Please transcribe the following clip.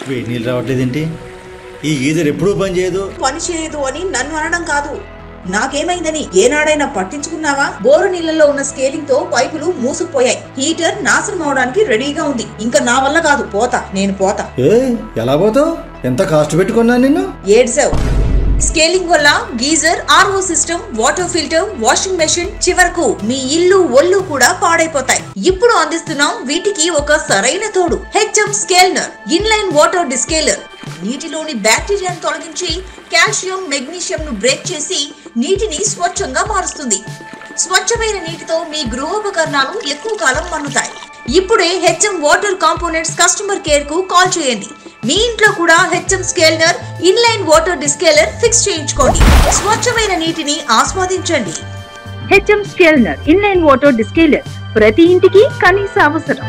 వేడి నీళ్ళు రావట్లేదేంటి? ఈ గీజర్ ఎప్పుడూ పని చేయదు అని నన్ను అనడం కాదు, నాకేమైందని ఏనాడైనా పట్టించుకున్నావా? బోరు నీళ్లలో ఉన్న స్కేలింగ్ తో పైపులు మూసుకుపోయాయి. హీటర్ నాశనం అవడానికి రెడీగా ఉంది. ఇంకా నా వల్ల కాదు, నేను పోతా. ఎలా పోతావు? ఎంత కాస్ట్ పెట్టుకున్నా నిన్ను? ఏడ్సావు. స్కేలింగ్ వల్ల geyser, RO system, water filter, washing machine, చివరకు మీ ఇల్లు ఒళ్ళు కూడా పాడైపోతాయి. ఇప్పుడు అందిస్తున్నాం వీటికి ఒక సరైన తోడు. HM scaler inline water descaler. నీటిలోని బ్యాక్టీరియాను తొలగించి కాల్షియం, మెగ్నీషియం ను బ్రేక్ చేసి నీటిని స్వచ్ఛంగా మారుస్తుంది. స్వచ్ఛమైన నీటితో మీ గృహోపకరణాలు ఎక్కువ కాలం మన్నుతాయి. ఇప్పుడే HM water components customer care కు కాల్ చేయండి. మీ ఇంట్లో కూడా HM scaler, inline water descaler fix చేయించుకోండి. స్వచ్ఛమైన నీటిని ఆస్వాదించండి. HM scaler inline water descaler ప్రతి ఇంటికి కనీస అవసరం.